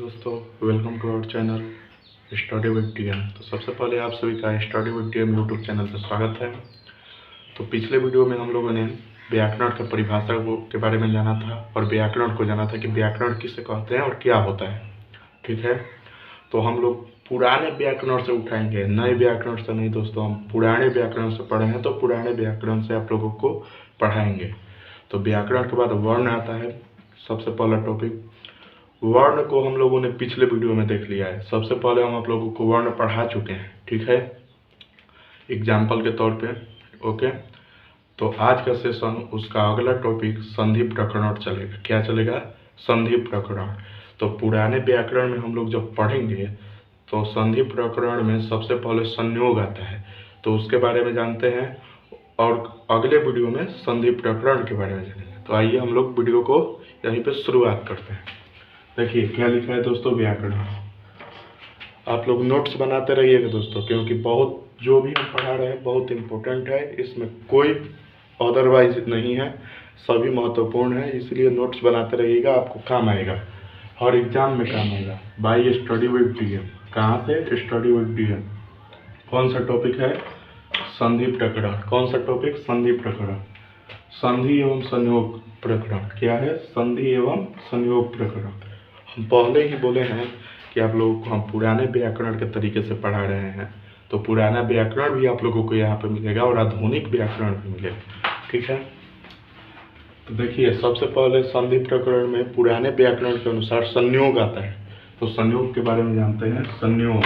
दोस्तों, welcome to our channel study with DM. तो सबसे पहले आप सभी का study with DM YouTube channel पर स्वागत है। तो पिछले वीडियो में हम लोगों ने व्याकरण की परिभाषा के बारे में जाना था और व्याकरण को जाना था कि व्याकरण किसे कहते हैं और क्या होता है। ठीक है, तो हम लोग पुराने व्याकरण से उठाएंगे, नए व्याकरण से नहीं दोस्तों। हम पुराने व्याकरण से पढ़े हैं तो पुराने व्याकरण से आप लोगों को पढ़ाएंगे। तो व्याकरण के बाद वर्ण आता है। सबसे पहला टॉपिक वर्ण को हम लोगों ने पिछले वीडियो में देख लिया है। सबसे पहले हम आप लोगों को वर्ण पढ़ा चुके हैं, ठीक है, एग्जाम्पल के तौर पे। ओके, तो आज का सेशन उसका अगला टॉपिक संधि प्रकरण चलेगा। क्या चलेगा? संधि प्रकरण। तो पुराने व्याकरण में हम लोग जब पढ़ेंगे तो संधि प्रकरण में सबसे पहले संयोग आता है, तो उसके बारे में जानते हैं और अगले वीडियो में संधि प्रकरण के बारे में जानेंगे। तो आइए हम लोग वीडियो को यहीं पे शुरुआत करते हैं। देखिए क्या लिखा है दोस्तों, व्याकरण। आप लोग नोट्स बनाते रहिएगा दोस्तों, क्योंकि बहुत जो भी हम पढ़ा रहे हैं बहुत इम्पोर्टेंट है, इसमें कोई अदरवाइज नहीं है, सभी महत्वपूर्ण है। इसलिए नोट्स बनाते रहिएगा, आपको काम आएगा, हर एग्जाम में काम आएगा। Bye study with DM. कहाँ से? Study with DM. कौन सा टॉपिक है? संधि प्रकरण। कौन सा टॉपिक? संधि प्रकरण। संधि एवं संयोग प्रकरण। क्या है? संधि एवं संयोग प्रकरण। हम पहले ही बोले हैं कि आप लोगों को हम पुराने व्याकरण के तरीके से पढ़ा रहे हैं, तो पुराना व्याकरण भी आप लोगों को यहाँ पे मिलेगा और आधुनिक व्याकरण भी मिलेगा, ठीक है। तो देखिए सबसे पहले संधि प्रकरण में पुराने व्याकरण के अनुसार संयोग आता है। तो संयोग के बारे में जानते हैं। संयोग,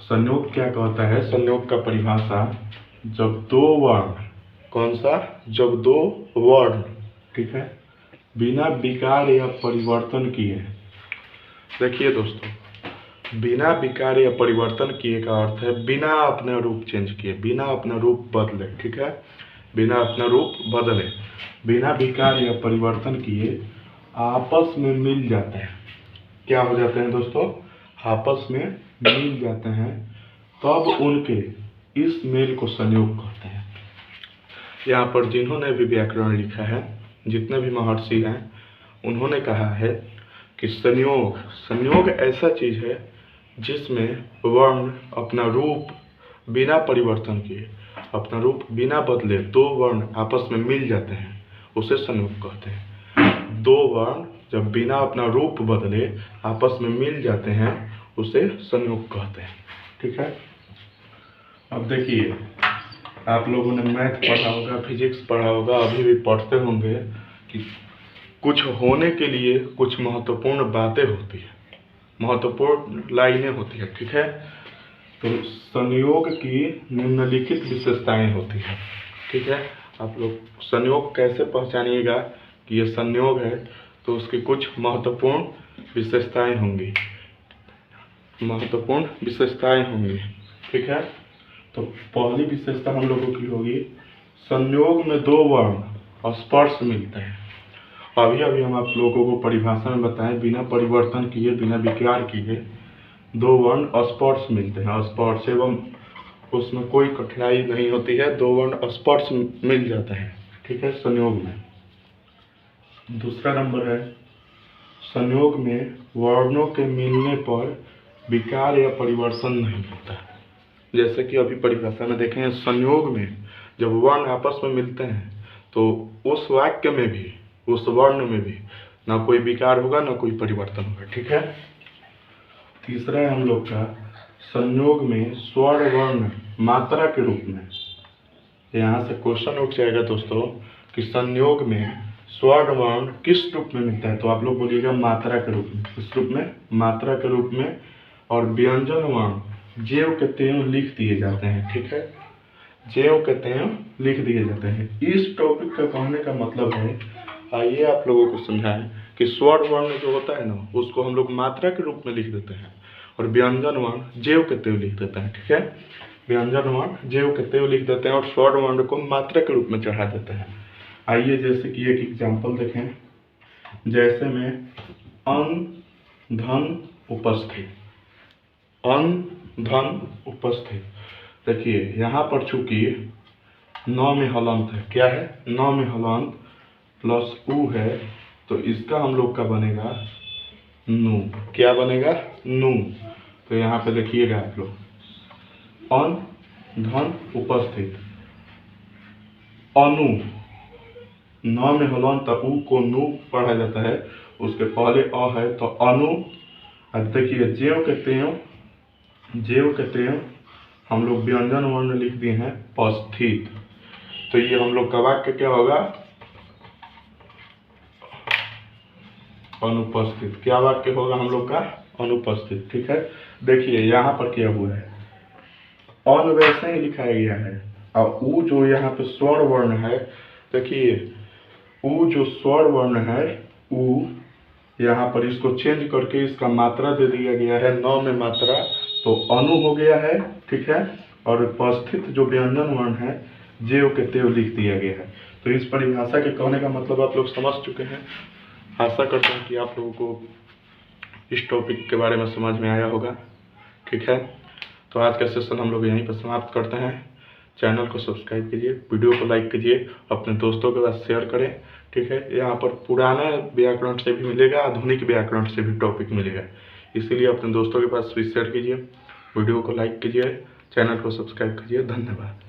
संयोग क्या कहता है? संयोग का परिभाषा, जब दो वर्ण, कौन सा? जब दो वर्ण, ठीक है, बिना विकार या परिवर्तन किए। देखिए दोस्तों, बिना विकार या परिवर्तन किए का अर्थ है बिना अपना रूप चेंज किए, बिना अपना रूप बदले, ठीक है, बिना अपना रूप बदले, बिना विकार या परिवर्तन किए आपस में मिल जाते हैं। क्या हो जाते हैं दोस्तों? आपस में मिल जाते हैं, तब उनके इस मेल को संयोग कहते हैं। यहाँ पर जिन्होंने भी व्याकरण लिखा है, जितने भी महर्षि हैं, उन्होंने कहा है कि संयोग, संयोग ऐसा चीज है जिसमें वर्ण अपना रूप बिना परिवर्तन किए, अपना रूप बिना बदले दो वर्ण आपस में मिल जाते हैं, उसे संयोग कहते हैं। दो वर्ण जब बिना अपना रूप बदले आपस में मिल जाते हैं, उसे संयोग कहते हैं, ठीक है। अब देखिए, आप लोगों ने मैथ पढ़ा होगा, फिजिक्स पढ़ा होगा, अभी भी पढ़ते होंगे कि कुछ होने के लिए कुछ महत्वपूर्ण बातें होती है, महत्वपूर्ण लाइनें होती है, ठीक है। तो संयोग की निम्नलिखित विशेषताएं होती है, ठीक है। आप लोग संयोग कैसे पहचानिएगा कि ये संयोग है? तो उसकी कुछ महत्वपूर्ण विशेषताएं होंगी, महत्वपूर्ण विशेषताएं होंगी, ठीक है। तो पहली विशेषता हम लोगों की होगी, संयोग में दो वर्ण स्पर्श मिलते हैं। अभी अभी हम आप लोगों को परिभाषा में बताएं, बिना परिवर्तन किए, बिना विकार किए दो वर्ण स्पर्श मिलते हैं। स्पर्श एवं उसमें कोई कठिनाई नहीं होती है, दो वर्ण स्पर्श मिल जाते हैं, ठीक है, संयोग में। दूसरा नंबर है, संयोग में वर्णों के मिलने पर विकार या परिवर्तन नहीं होता। जैसे कि अभी परिभाषा में देखें, संयोग में जब वर्ण आपस में मिलते हैं तो उस वाक्य में भी, उस वर्ण में भी ना कोई विकार होगा ना कोई परिवर्तन होगा, ठीक है। तीसरा है हम लोग का, संयोग में स्वर वर्ण मात्रा के रूप में। यहाँ से क्वेश्चन उठ जाएगा दोस्तों कि संयोग में स्वर वर्ण किस रूप में मिलता है? तो आप लोग बोलिएगा मात्रा के रूप में। किस रूप में? मात्रा के रूप में। और व्यंजन वर्ण ज्यों के त्यों लिख दिए जाते हैं, ठीक है, ज्यों के त्यों लिख दिए जाते हैं। इस टॉपिक का कहने का मतलब है, आइए आप लोगों को समझाएं कि स्वर वर्ण जो होता है ना, उसको हम लोग मात्रा के रूप में लिख देते हैं और व्यंजन वर्ण ज्यों के त्यों लिख देते हैं, ठीक है। व्यंजन वर्ण ज्यों के त्यों लिख देते हैं और स्वर वर्ण को मात्रा के रूप में चढ़ा देते हैं। आइए जैसे कि एक एग्जाम्पल देखें, जैसे में अन धन उपस्थित, अन धन उपस्थित। देखिए यहाँ पर चूंकि न में हलंत है, क्या है? न में हलंत प्लस उ है, तो इसका हम लोग का बनेगा नु, क्या बनेगा? नु। तो यहाँ पे देखिएगा आप लोग, अन धन उपस्थित, अनु, न में हलन तो उ को नु पढ़ा जाता है, उसके पहले अ है तो अनु। अब देखिए ज्यों के त्यों हम लोग व्यंजन वर्ण लिख दिए हैं उपस्थित, तो ये हम लोग का वाक्य क्या होगा? अनुपस्थित। क्या वाक्य होगा हम लोग का? अनुपस्थित। ठीक है, देखिए यहाँ पर क्या हुआ है, अन वैसे ही लिखाया गया है और उ जो यहाँ पे स्वर वर्ण है, देखिए उ जो स्वर वर्ण है उ, यहाँ पर इसको चेंज करके इसका मात्रा दे दिया गया है, न में मात्रा, तो अनु हो गया है। ठीक है, और उपस्थित जो व्यंजन वर्ण है जेव के तेव लिख दिया गया है। तो इस परिभाषा के कहने का मतलब आप लोग समझ चुके हैं। आशा करता हूँ कि आप लोगों को इस टॉपिक के बारे में समझ में आया होगा। ठीक है, तो आज का सेशन हम लोग यहीं पर समाप्त करते हैं। चैनल को सब्सक्राइब कीजिए, वीडियो को लाइक कीजिए, अपने दोस्तों के साथ शेयर करें। ठीक है, यहाँ पर पुराना व्याकरण से भी मिलेगा, आधुनिक व्याकरण से भी टॉपिक मिलेगा, इसीलिए अपने दोस्तों के पास भी शेयर कीजिए, वीडियो को लाइक कीजिए, चैनल को सब्सक्राइब कीजिए। धन्यवाद।